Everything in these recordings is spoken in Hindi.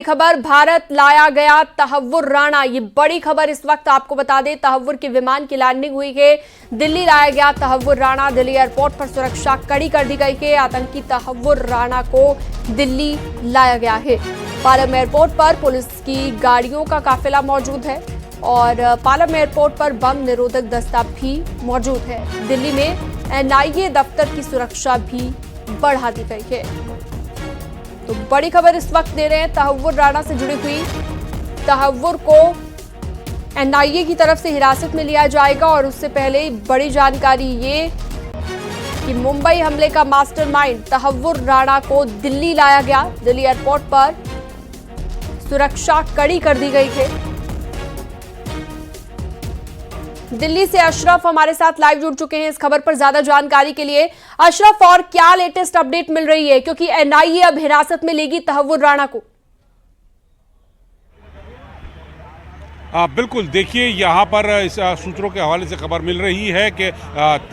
खबर, भारत लाया गया तहव्वुर राणा। ये बड़ी खबर इस वक्त आपको बता दें, तहव्वुर के विमान की लैंडिंग हुई है। दिल्ली लाया गया तहव्वुर राणा। दिल्ली एयरपोर्ट पर सुरक्षा कड़ी कर दी गई है। आतंकी तहव्वुर राणा को दिल्ली लाया गया है। पालम एयरपोर्ट पर पुलिस की गाड़ियों का काफिला मौजूद है और पालम एयरपोर्ट पर बम निरोधक दस्ता भी मौजूद है। दिल्ली में एनआईए दफ्तर की सुरक्षा भी बढ़ा दी गई है। तो बड़ी खबर इस वक्त दे रहे हैं तहव्वुर राणा से जुड़ी हुई। तहव्वुर को एनआईए की तरफ से हिरासत में लिया जाएगा और उससे पहले बड़ी जानकारी ये कि मुंबई हमले का मास्टरमाइंड तहव्वुर राणा को दिल्ली लाया गया। दिल्ली एयरपोर्ट पर सुरक्षा कड़ी कर दी गई है। दिल्ली से अशरफ हमारे साथ लाइव जुड़ चुके हैं इस खबर पर ज्यादा जानकारी के लिए। अशरफ, और क्या लेटेस्ट अपडेट मिल रही है, क्योंकि एनआईए अब हिरासत में लेगी तहव्वुर राणा को? बिल्कुल, देखिए यहाँ पर इस सूत्रों के हवाले से खबर मिल रही है कि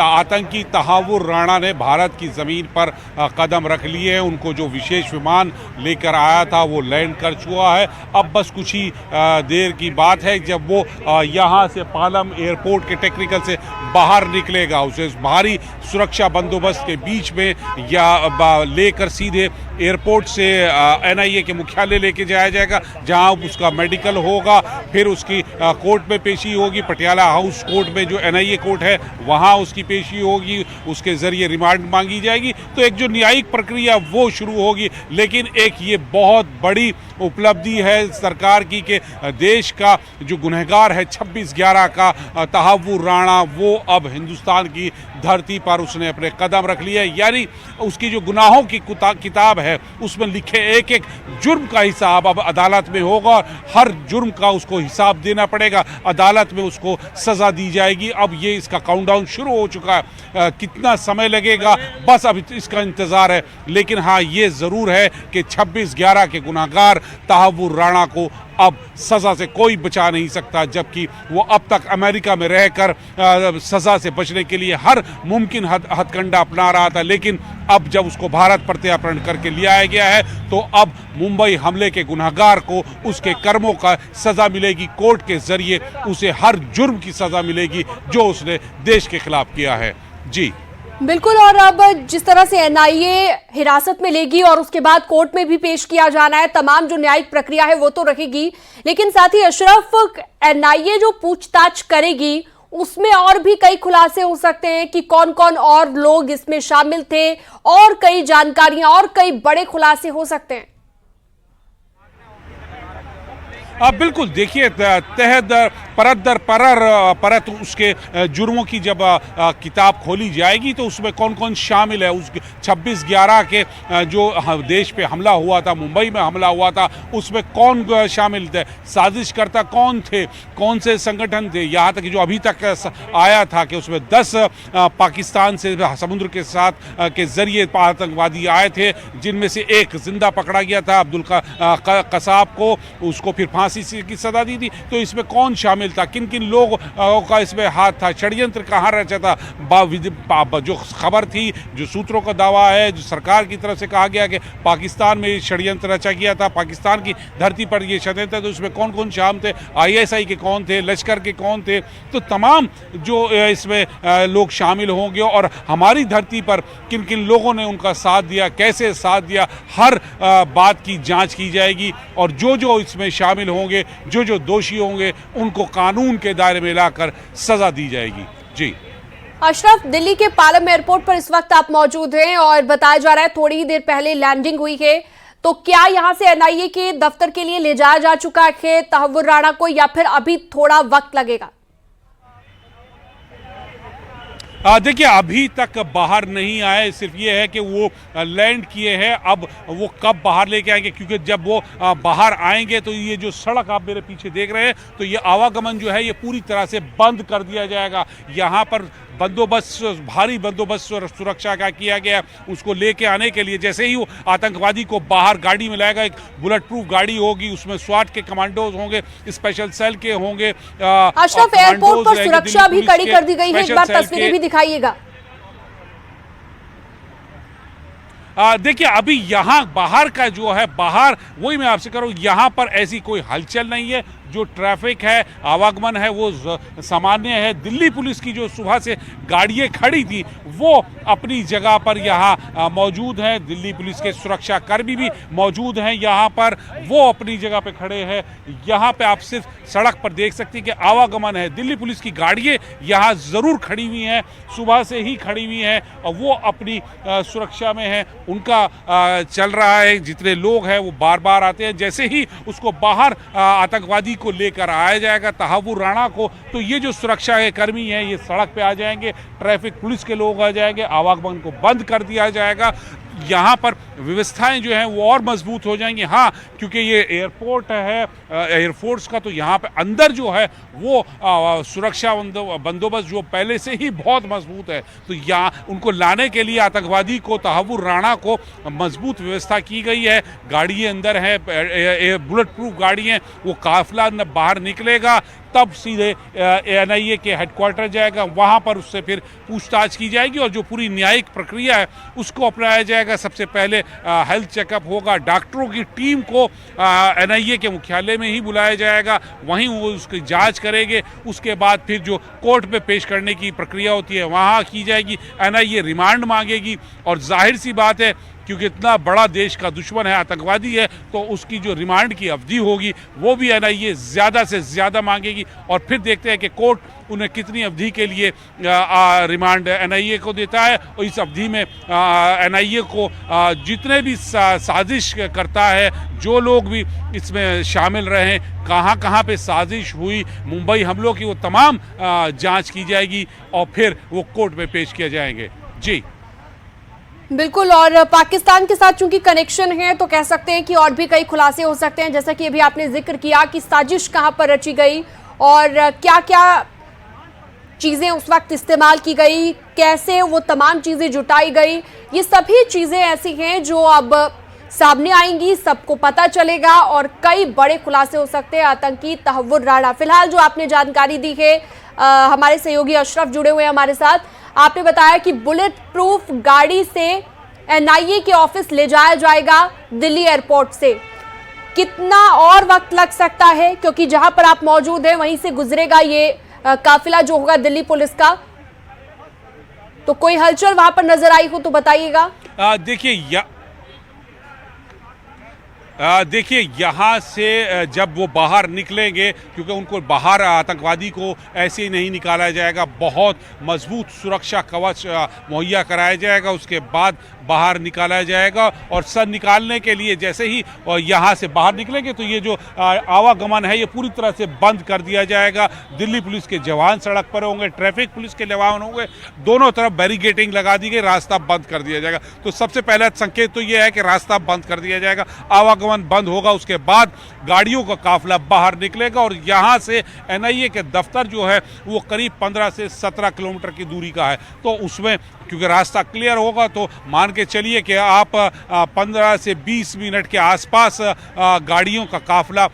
आतंकी तहव्वुर राणा ने भारत की ज़मीन पर कदम रख लिए हैं। उनको जो विशेष विमान लेकर आया था वो लैंड कर चुका है। अब बस कुछ ही देर की बात है जब वो यहाँ से पालम एयरपोर्ट के टेक्निकल से बाहर निकलेगा। उसे भारी सुरक्षा बंदोबस्त के बीच में या लेकर सीधे एयरपोर्ट से एनआईए के मुख्यालय लेके जाया जाएगा, जहाँ उसका मेडिकल होगा। फिर उसकी कोर्ट में पेशी होगी। पटियाला हाउस कोर्ट में जो एनआईए कोर्ट है वहाँ उसकी पेशी होगी। उसके जरिए रिमांड मांगी जाएगी। तो एक जो न्यायिक प्रक्रिया वो शुरू होगी। लेकिन एक ये बहुत बड़ी उपलब्धि है सरकार की कि देश का जो गुनहगार है 26/11 का तहव्वुर राणा, वो अब हिंदुस्तान की धरती पर उसने अपने कदम रख लिए। यानी उसकी जो गुनाहों की किताब है उसमें लिखे एक एक जुर्म का हिसाब अब अदालत में होगा और हर जुर्म का उसको हिसाब देना पड़ेगा। अदालत में उसको सजा दी जाएगी। अब ये इसका काउंटडाउन शुरू हो चुका है। कितना समय लगेगा बस अब इसका इंतजार है। लेकिन हाँ, ये जरूर है कि 26/11 के गुनाहगार तहव्वुर राणा को अब सजा से कोई बचा नहीं सकता, जबकि वो अब तक अमेरिका में रहकर सजा से बचने के लिए हर मुमकिन हथकंडा अपना रहा था। लेकिन अब जब उसको भारत प्रत्यार्पण करके ले आया गया है तो अब मुंबई हमले के गुनहगार को उसके कर्मों का सजा मिलेगी। कोर्ट के जरिए उसे हर जुर्म की सजा मिलेगी जो उसने देश के खिलाफ किया है। जी बिल्कुल, और अब जिस तरह से एनआईए हिरासत में लेगी और उसके बाद कोर्ट में भी पेश किया जाना है, तमाम जो न्यायिक प्रक्रिया है वो तो रहेगी। लेकिन साथ ही अशरफ, एनआईए जो पूछताछ करेगी उसमें और भी कई खुलासे हो सकते हैं कि कौन कौन और लोग इसमें शामिल थे, और कई जानकारियां और कई बड़े खुलासे हो सकते हैं। बिल्कुल, देखिए तह दर परत दर परत उसके जुर्मों की जब किताब खोली जाएगी तो उसमें कौन कौन शामिल है। उस 26/11 के जो देश पे हमला हुआ था, मुंबई में हमला हुआ था, उसमें कौन शामिल थे, साजिशकर्ता कौन थे, कौन से संगठन थे। यहाँ तक कि जो अभी तक आया था कि उसमें 10 पाकिस्तान से समुद्र के साथ के जरिए आतंकवादी आए थे, जिनमें से एक जिंदा पकड़ा गया था, अब्दुल कसाब को। उसको फिर फांसी की सजा दी थी। तो इसमें कौन शामिल था, किन किन लोगों का इसमें हाथ था, षड्यंत्र कहाँ रचा था। जो खबर थी, जो सूत्रों का दावा है, जो सरकार की तरफ से कहा गया कि पाकिस्तान में षड्यंत्र रचा गया था, पाकिस्तान की धरती पर ये षड्यंत्र, तो उसमें कौन कौन शामिल थे, आईएसआई के कौन थे, लश्कर के कौन थे। तो तमाम जो इसमें लोग शामिल होंगे और हमारी धरती पर किन किन लोगों ने उनका साथ दिया, कैसे साथ दिया, हर बात की जांच की जाएगी। और जो जो इसमें शामिल होंगे, जो जो दोषी होंगे, उनको कानून के दायरे में लाकर सजा दी जाएगी। जी अशरफ, दिल्ली के पालम एयरपोर्ट पर इस वक्त आप मौजूद हैं और बताया जा रहा है थोड़ी ही देर पहले लैंडिंग हुई है। तो क्या यहां से एनआईए के दफ्तर के लिए ले जाया जा चुका है तहव्वुर राणा को, या फिर अभी थोड़ा वक्त लगेगा? देखिए, अभी तक बाहर नहीं आए। सिर्फ ये है कि वो लैंड किए हैं। अब वो कब बाहर लेके आएंगे, क्योंकि जब वो बाहर आएंगे तो ये जो सड़क आप मेरे पीछे देख रहे हैं, तो ये आवागमन जो है ये पूरी तरह से बंद कर दिया जाएगा। यहाँ पर बंदोबस्त, भारी बंदोबस्त सुरक्षा का किया गया। उसको लेके आने के लिए जैसे ही वो आतंकवादी को बाहर गाड़ी में लाएगा, एक बुलेट प्रूफ गाड़ी होगी, उसमें स्वाट के कमांडोज होंगे, स्पेशल सेल के होंगे। अशरफ, एयरपोर्ट पर सुरक्षा भी कड़ी कर दी गई है, एक बार तस्वीरें भी दिखाइएगा। देखिए अभी यहाँ बाहर का जो है, बाहर वही मैं आपसे कह रहा हूँ, यहाँ पर ऐसी कोई हलचल नहीं है। जो ट्रैफिक है, आवागमन है, वो सामान्य है। दिल्ली पुलिस की जो सुबह से गाड़ियाँ खड़ी थी वो अपनी जगह पर यहाँ मौजूद हैं। दिल्ली पुलिस के सुरक्षा कर्मी भी मौजूद हैं यहाँ पर, वो अपनी जगह पे खड़े हैं। यहाँ पे आप सिर्फ सड़क पर देख सकते हैं कि आवागमन है। दिल्ली पुलिस की गाड़ियाँ यहाँ ज़रूर खड़ी हुई हैं, सुबह से ही खड़ी हुई हैं और वो अपनी सुरक्षा में हैं। उनका चल रहा है, जितने लोग हैं वो बार बार आते हैं। जैसे ही उसको बाहर आतंकवादी को लेकर आया जाएगा, तहव्वुर राणा को, तो ये जो सुरक्षा के कर्मी हैं ये सड़क पे आ जाएंगे, ट्रैफिक पुलिस के लोग आ जाएंगे, आवागमन को बंद कर दिया जाएगा। यहाँ पर व्यवस्थाएं जो हैं वो और मजबूत हो जाएंगी। हाँ, क्योंकि ये एयरपोर्ट है, एयरफोर्स का, तो यहाँ पे अंदर जो है वो सुरक्षा बंदोबस्त जो पहले से ही बहुत मजबूत है। तो यहाँ उनको लाने के लिए आतंकवादी को, तहव्वुर राणा को, मजबूत व्यवस्था की गई है। गाड़ियाँ अंदर हैं, बुलेट प्रूफ गाड़ी हैं। वो काफिला बाहर निकलेगा तब सीधे NIA के हेडक्वार्टर जाएगा, वहाँ पर उससे फिर पूछताछ की जाएगी और जो पूरी न्यायिक प्रक्रिया है उसको अपनाया जाएगा। सबसे पहले हेल्थ चेकअप होगा, डॉक्टरों की टीम को NIA के मुख्यालय में ही बुलाया जाएगा, वहीं वो उसकी जांच करेंगे। उसके बाद फिर जो कोर्ट में पेश करने की प्रक्रिया होती है वहाँ की जाएगी। NIA रिमांड मांगेगी और जाहिर सी बात है क्योंकि इतना बड़ा देश का दुश्मन है, आतंकवादी है, तो उसकी जो रिमांड की अवधि होगी वो भी NIA ज़्यादा से ज़्यादा मांगेगी और फिर देखते हैं कि कोर्ट उन्हें कितनी अवधि के लिए रिमांड NIA को देता है। और इस अवधि में NIA को जितने भी साजिश करता है, जो लोग भी इसमें शामिल रहे, कहाँ कहाँ पे साजिश हुई, मुंबई हमलों की, वो तमाम जांच की जाएगी और फिर वो कोर्ट में पेश किए जाएंगे। जी बिल्कुल, और पाकिस्तान के साथ चूंकि कनेक्शन है तो कह सकते हैं कि और भी कई खुलासे हो सकते हैं, जैसा कि अभी आपने जिक्र किया कि साजिश कहां पर रची गई और क्या क्या चीजें उस वक्त इस्तेमाल की गई, कैसे वो तमाम चीजें जुटाई गई। ये सभी चीजें ऐसी हैं जो अब सामने आएंगी, सबको पता चलेगा और कई बड़े खुलासे हो सकते हैं। आतंकी तहव्वुर राणा, फिलहाल जो आपने जानकारी दी है, हमारे सहयोगी अशरफ जुड़े हुए हैं हमारे साथ। आपने बताया कि बुलेट प्रूफ गाड़ी से NIA के ऑफिस ले जाया जाएगा दिल्ली एयरपोर्ट से। कितना और वक्त लग सकता है, क्योंकि जहां पर आप मौजूद हैं वहीं से गुजरेगा ये काफिला जो होगा दिल्ली पुलिस का, तो कोई हलचल वहां पर नजर आई हो तो बताइएगा। देखिए यहाँ से जब वो बाहर निकलेंगे, क्योंकि उनको बाहर आतंकवादी को ऐसे ही नहीं निकाला जाएगा, बहुत मजबूत सुरक्षा कवच मुहैया कराया जाएगा, उसके बाद बाहर निकाला जाएगा। और सर निकालने के लिए जैसे ही यहाँ से बाहर निकलेंगे तो ये जो आवागमन है ये पूरी तरह से बंद कर दिया जाएगा। दिल्ली पुलिस के जवान सड़क पर होंगे, ट्रैफिक पुलिस के जवान होंगे, दोनों तरफ बैरिकेडिंग लगा दी गई, रास्ता बंद कर दिया जाएगा। तो सबसे पहला संकेत तो ये है कि रास्ता बंद कर दिया जाएगा, आवागमन बंद होगा। उसके बाद गाड़ियों का काफिला बाहर निकलेगा और यहाँ से NIA के दफ्तर जो है वो करीब 15 से 17 किलोमीटर की दूरी का है। तो उसमें क्योंकि रास्ता क्लियर होगा तो मान के चलिए कि आप 15 से 20 मिनट के आसपास गाड़ियों का काफिला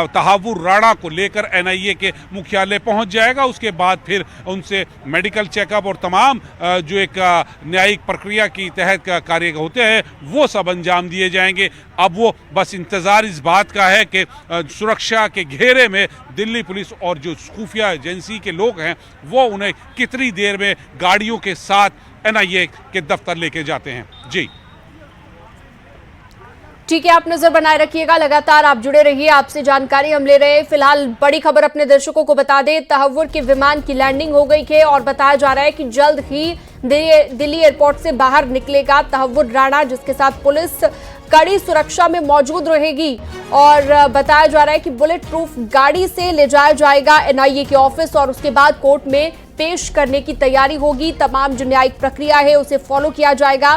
तहव्वुर राणा को लेकर NIA के मुख्यालय पहुंच जाएगा। उसके बाद फिर उनसे मेडिकल चेकअप और तमाम जो एक न्यायिक प्रक्रिया की तहत कार्य होते हैं वो सब अंजाम दिए जाएंगे। अब वो बस इंतज़ार इस बात का है कि सुरक्षा के घेरे में दिल्ली पुलिस और जो खुफिया एजेंसी के लोग हैं वो उन्हें कितनी देर में गाड़ियों के साथ NIA के दफ्तर लेके जाते हैं। जी ठीक है, आप नजर बनाए रखिएगा, लगातार आप जुड़े रहिए, आपसे जानकारी हम ले रहे हैं। फिलहाल बड़ी खबर अपने दर्शकों को बता दें, तहव्वुर के विमान की लैंडिंग हो गई है और बताया जा रहा है कि जल्द ही दिल्ली एयरपोर्ट से बाहर निकलेगा तहव्वुर राणा, जिसके साथ पुलिस कड़ी सुरक्षा में मौजूद रहेगी। और बताया जा रहा है कि बुलेट प्रूफ गाड़ी से ले जाया जाएगा NIA के ऑफिस और उसके बाद कोर्ट में पेश करने की तैयारी होगी। तमाम जो न्यायिक प्रक्रिया है उसे फॉलो किया जाएगा।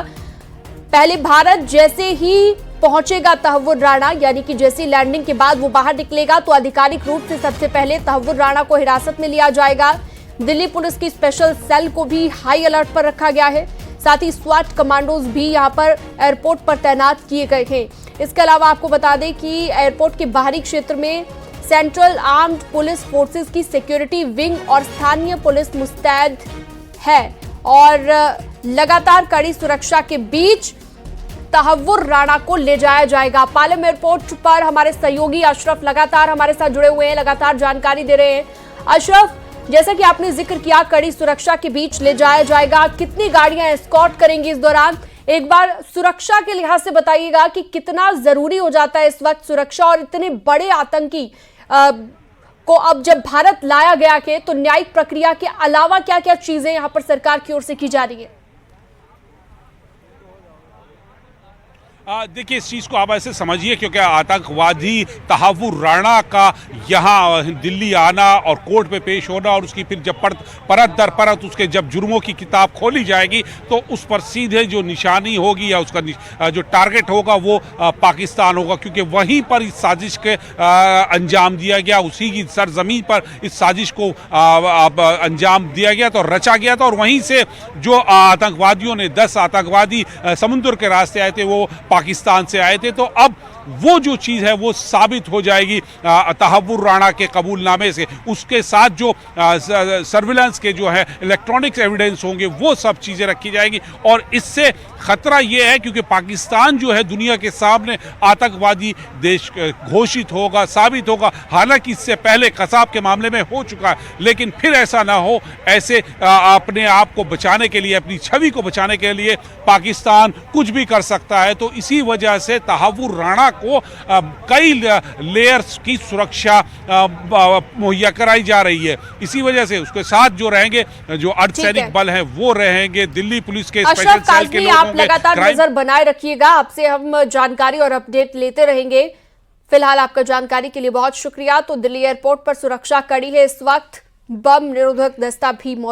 पहले भारत जैसे ही पहुंचेगा तहव्वुर राणा, यानी कि जैसी लैंडिंग के बाद वो बाहर निकलेगा तो आधिकारिक रूप से सबसे पहले तहव्वुर राणा को हिरासत में लिया जाएगा। दिल्ली पुलिस की स्पेशल सेल को भी हाई अलर्ट पर रखा गया है, साथ ही स्वाट कमांडोज भी यहां पर एयरपोर्ट पर तैनात किए गए हैं। इसके अलावा आपको बता दें कि एयरपोर्ट के बाहरी क्षेत्र में सेंट्रल आर्म्ड पुलिस फोर्सेस की सिक्योरिटी विंग और स्थानीय पुलिस मुस्तैद है और लगातार कड़ी सुरक्षा के बीच तहव्वुर राणा को ले जाया जाएगा। पालम एयरपोर्ट पर हमारे सहयोगी अशरफ लगातार हमारे साथ जुड़े हुए हैं, लगातार जानकारी दे रहे हैं। अशरफ, जैसा कि आपने जिक्र किया, कड़ी सुरक्षा के बीच ले जाया जाएगा, कितनी गाड़ियां एस्कॉर्ट करेंगी इस दौरान? एक बार सुरक्षा के लिहाज से बताइएगा कि कितना जरूरी हो जाता है इस वक्त सुरक्षा, और इतने बड़े आतंकी को अब जब भारत लाया गया के तो न्यायिक प्रक्रिया के अलावा क्या क्या चीजें यहां पर सरकार की ओर से की जा रही है? देखिए, इस चीज़ को आप ऐसे समझिए क्योंकि आतंकवादी तहव्वुर राणा का यहाँ दिल्ली आना और कोर्ट पे पेश होना और उसकी फिर जब परत दर परत उसके जब जुर्मों की किताब खोली जाएगी तो उस पर सीधे जो निशानी होगी या उसका जो टारगेट होगा वो पाकिस्तान होगा, क्योंकि वहीं पर इस साजिश के अंजाम दिया गया, उसी की सरजमीन पर इस साजिश को अंजाम दिया गया तो रचा गया था। और वहीं से जो आतंकवादियों ने 10 आतंकवादी समुद्र के रास्ते आए थे वो पाकिस्तान से आए थे, तो अब वो जो चीज़ है वो साबित हो जाएगी तहव्वुर राणा के कबूलनामे से। उसके साथ जो सर्विलांस के जो है इलेक्ट्रॉनिक्स एविडेंस होंगे वो सब चीज़ें रखी जाएगी। और इससे खतरा ये है क्योंकि पाकिस्तान जो है दुनिया के सामने आतंकवादी देश घोषित होगा, साबित होगा। हालांकि इससे पहले कसाब के मामले में हो चुका है, लेकिन फिर ऐसा ना हो। ऐसे अपने आप को बचाने के लिए, अपनी छवि को बचाने के लिए पाकिस्तान कुछ भी कर सकता है। तो इसी वजह से तहव्वुर राणा को कई लेयर्स की सुरक्षा मुहैया कराई जा रही है। इसी वजह से उसके साथ जो रहेंगे, जो अर्धसैनिक बल हैं वो रहेंगे, दिल्ली पुलिस के स्पेशल सेल के लोग आप लगातार नजर बनाए रखिएगा, आपसे हम जानकारी और अपडेट लेते रहेंगे। फिलहाल आपका जानकारी के लिए बहुत शुक्रिया। तो दिल्ली एयरपोर्ट पर सुरक्षा कड़ी है इस वक्त, बम निरोधक दस्ता भी